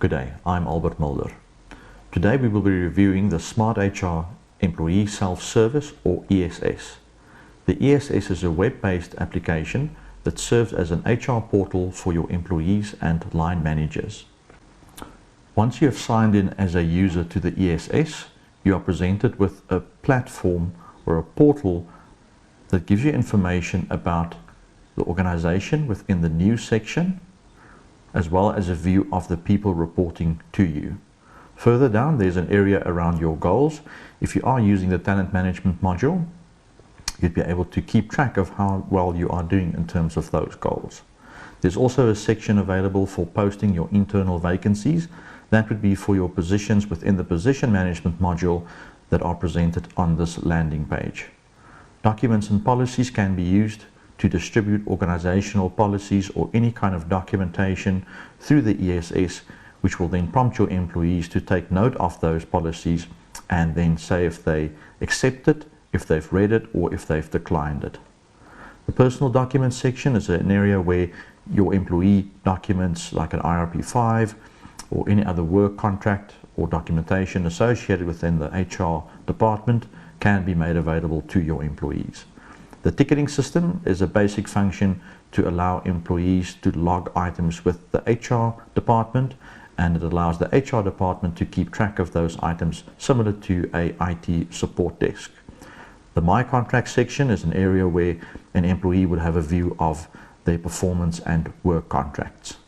Good day, I'm Albert Mulder. Today we will be reviewing the SmartHR Employee Self-Service or ESS. The ESS is a web-based application that serves as an HR portal for your employees and line managers. Once you have signed in as a user to the ESS, you are presented with a platform or a portal that gives you information about the organization within the news section, as well as a view of the people reporting to you. Further down, there's an area around your goals. If you are using the talent management module, you'd be able to keep track of how well you are doing in terms of those goals. There's also a section available for posting your internal vacancies. That would be for your positions within the position management module that are presented on this landing page. Documents and policies can be used to distribute organizational policies or any kind of documentation through the ESS, which will then prompt your employees to take note of those policies and then say if they accept it, if they've read it, or if they've declined it. The personal documents section is an area where your employee documents like an IRP5 or any other work contract or documentation associated within the HR department can be made available to your employees. The ticketing system is a basic function to allow employees to log items with the HR department, and it allows the HR department to keep track of those items similar to a IT support desk. The My Contract section is an area where an employee would have a view of their performance and work contracts.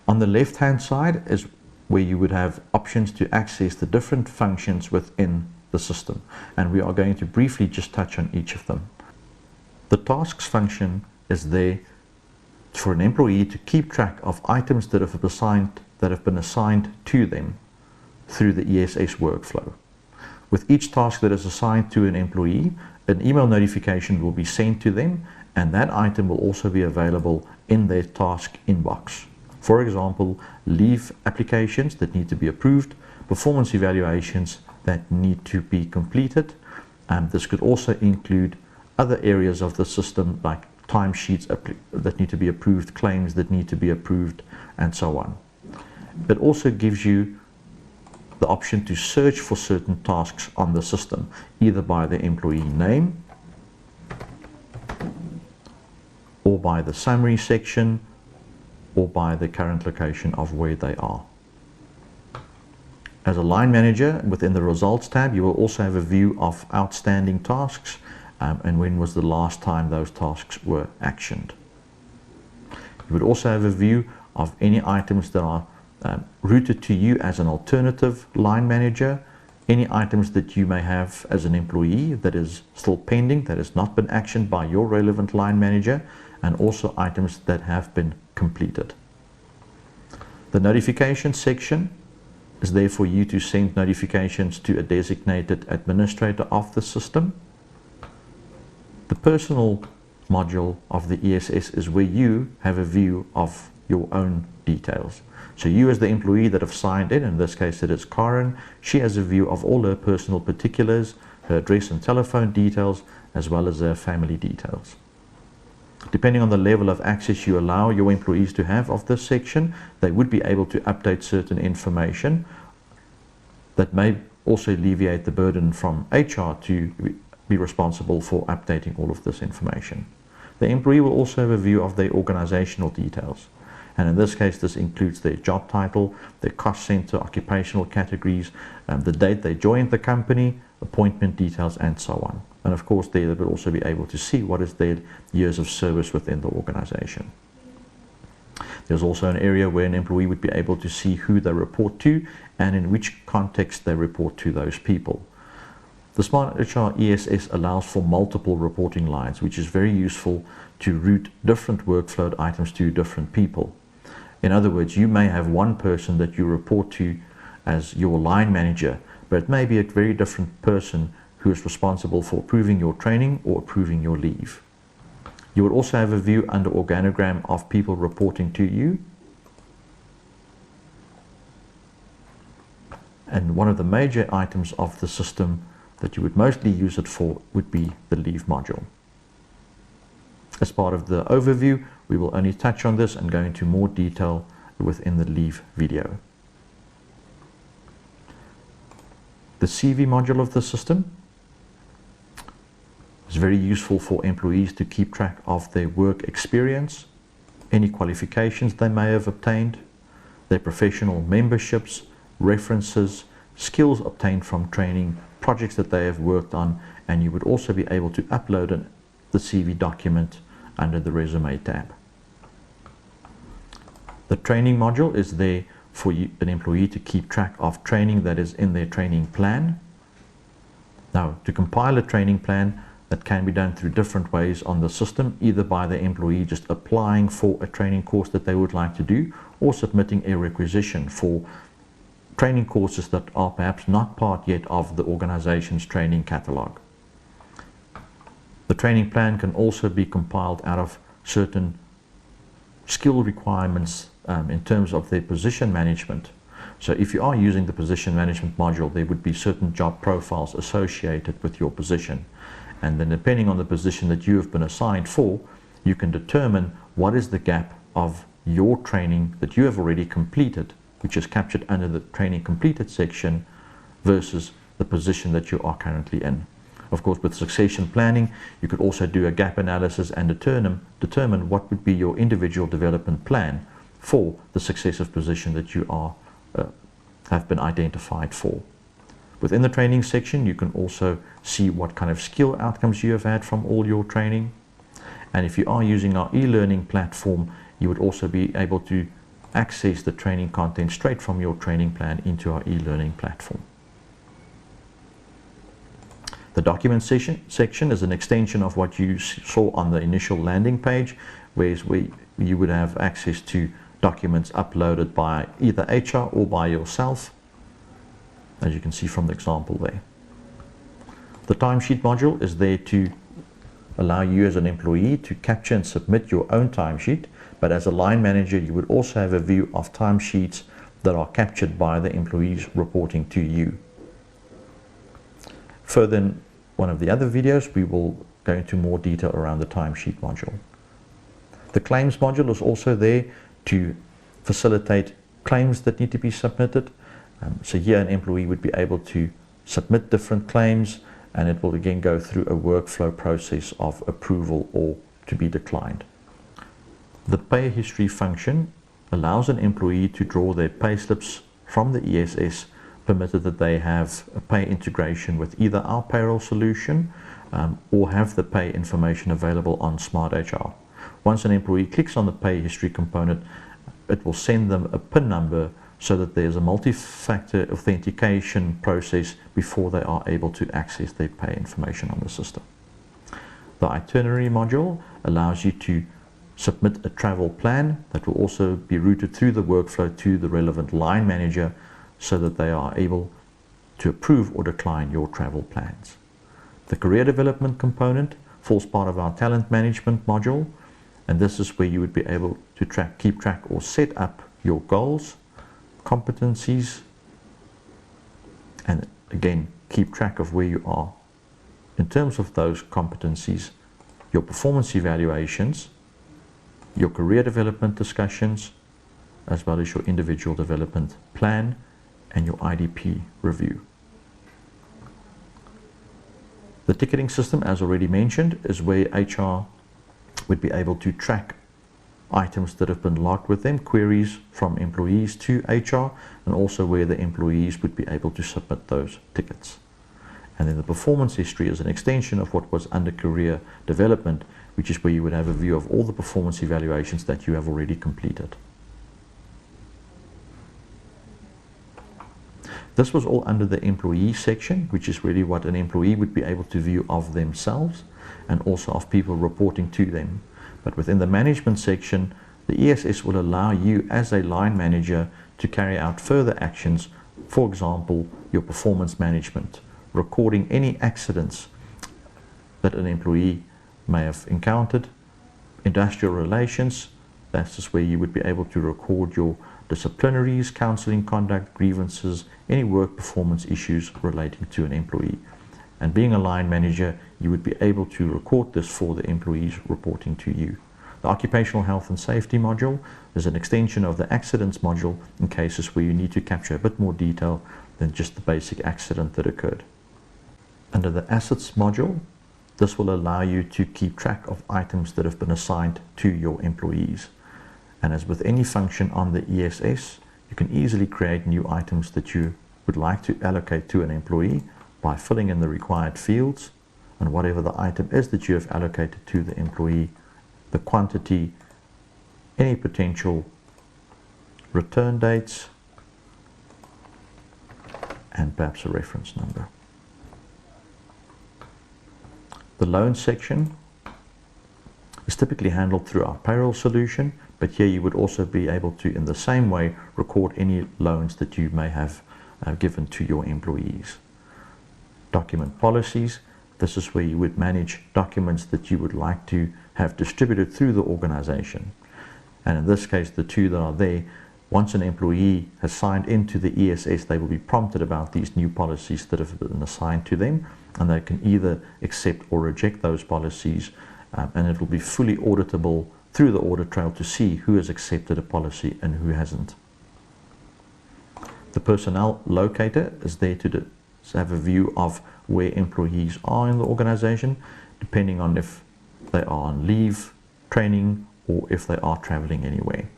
On the left hand side is where you would have options to access the different functions within the system, and we are going to briefly just touch on each of them. The tasks function is there for an employee to keep track of items that have been assigned to them through the ESS workflow. With each task that is assigned to an employee, an email notification will be sent to them, and that item will also be available in their task inbox. For example, leave applications that need to be approved, performance evaluations that need to be completed. This could also include other areas of the system like timesheets that need to be approved, claims that need to be approved, and so on. It also gives you the option to search for certain tasks on the system, either by the employee name or by the summary section or by the current location of where they are. As a line manager, within the results tab, you will also have a view of outstanding tasks and when was the last time those tasks were actioned. You would also have a view of any items that are routed to you as an alternative line manager, any items that you may have as an employee that is still pending, that has not been actioned by your relevant line manager, and also items that have been completed. The notification section is there for you to send notifications to a designated administrator of the system. The personal module of the ESS is where you have a view of your own details. So you as the employee that have signed in this case it is Karen, she has a view of all her personal particulars, her address and telephone details, as well as her family details. Depending on the level of access you allow your employees to have of this section, they would be able to update certain information that may also alleviate the burden from HR to be responsible for updating all of this information. The employee will also have a view of their organizational details, and in this case this includes their job title, their cost center, occupational categories, the date they joined the company, appointment details, and so on. And of course they will also be able to see what is their years of service within the organization. There's also an area where an employee would be able to see who they report to and in which context they report to those people. The SmartHR ESS allows for multiple reporting lines, which is very useful to route different workflow items to different people. In other words, you may have one person that you report to as your line manager, but it may be a very different person who is responsible for approving your training or approving your leave. You will also have a view under organogram of people reporting to you. And one of the major items of the system that you would mostly use it for would be the leave module. As part of the overview, we will only touch on this and go into more detail within the leave video. The CV module of the system is very useful for employees to keep track of their work experience, any qualifications they may have obtained, their professional memberships, references, skills obtained from training, projects that they have worked on, and you would also be able to upload the CV document under the resume tab. The training module is there for an employee to keep track of training that is in their training plan. Now, to compile a training plan, that can be done through different ways on the system, either by the employee just applying for a training course that they would like to do, or submitting a requisition for training courses that are perhaps not part yet of the organization's training catalog. The training plan can also be compiled out of certain skill requirements in terms of their position management. So if you are using the position management module, there would be certain job profiles associated with your position. And then depending on the position that you have been assigned for, you can determine what is the gap of your training that you have already completed, which is captured under the training completed section, versus the position that you are currently in. Of course, with succession planning, you could also do a gap analysis and determine what would be your individual development plan for the successive position that you have been identified for. Within the training section, you can also see what kind of skill outcomes you have had from all your training. And if you are using our e-learning platform, you would also be able to access the training content straight from your training plan into our e-learning platform. The document section is an extension of what you saw on the initial landing page, where you would have access to documents uploaded by either HR or by yourself, as you can see from the example there. The timesheet module is there to allow you as an employee to capture and submit your own timesheet, but as a line manager, you would also have a view of timesheets that are captured by the employees reporting to you. Further in one of the other videos, we will go into more detail around the timesheet module. The claims module is also there to facilitate claims that need to be submitted. So here an employee would be able to submit different claims, and it will again go through a workflow process of approval or to be declined. The pay history function allows an employee to draw their pay slips from the ESS, permitted that they have a pay integration with either our payroll solution or have the pay information available on SmartHR. Once an employee clicks on the pay history component, it will send them a PIN number so that there's a multi-factor authentication process before they are able to access their pay information on the system. The itinerary module allows you to submit a travel plan that will also be routed through the workflow to the relevant line manager so that they are able to approve or decline your travel plans. The career development component falls part of our talent management module, and this is where you would be able to keep track or set up your goals, competencies, and again keep track of where you are in terms of those competencies, your performance evaluations, your career development discussions, as well as your individual development plan and your IDP review. The ticketing system, as already mentioned, is where HR would be able to track items that have been logged with them, queries from employees to HR, and also where the employees would be able to submit those tickets. And then the performance history is an extension of what was under career development, which is where you would have a view of all the performance evaluations that you have already completed. This was all under the employee section, which is really what an employee would be able to view of themselves and also of people reporting to them. But within the management section, the ESS will allow you as a line manager to carry out further actions, for example, your performance management, recording any accidents that an employee may have encountered, industrial relations, that's just where you would be able to record your disciplinaries, counseling conduct, grievances, any work performance issues relating to an employee. And being a line manager, you would be able to record this for the employees reporting to you. The occupational health and safety module is an extension of the accidents module in cases where you need to capture a bit more detail than just the basic accident that occurred. Under the assets module, this will allow you to keep track of items that have been assigned to your employees. And as with any function on the ESS, you can easily create new items that you would like to allocate to an employee by filling in the required fields and whatever the item is that you have allocated to the employee, the quantity, any potential return dates, and perhaps a reference number. The loan section is typically handled through our payroll solution, but here you would also be able to, in the same way, record any loans that you may have given to your employees. Document policies. This is where you would manage documents that you would like to have distributed through the organization. And in this case, the two that are there, once an employee has signed into the ESS, they will be prompted about these new policies that have been assigned to them, and they can either accept or reject those policies, and it will be fully auditable through the audit trail to see who has accepted a policy and who hasn't. The personnel locator is there to have a view of where employees are in the organization, depending on if they are on leave, training, or if they are traveling anywhere.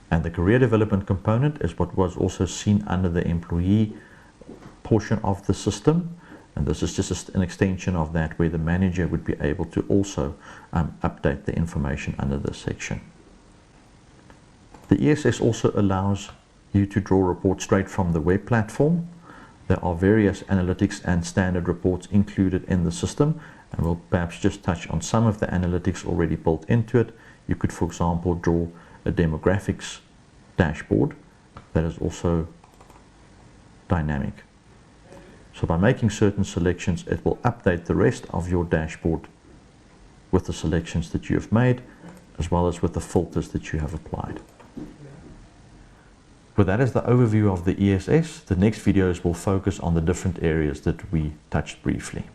And the career development component is what was also seen under the employee portion of the system. And this is just an extension of that, where the manager would be able to also update the information under this section. The ESS also allows you to draw reports straight from the web platform. There are various analytics and standard reports included in the system, and we'll perhaps just touch on some of the analytics already built into it. You could, for example, draw a demographics dashboard that is also dynamic. So by making certain selections, it will update the rest of your dashboard with the selections that you have made, as well as with the filters that you have applied. With that as the overview of the ESS, the next videos will focus on the different areas that we touched briefly.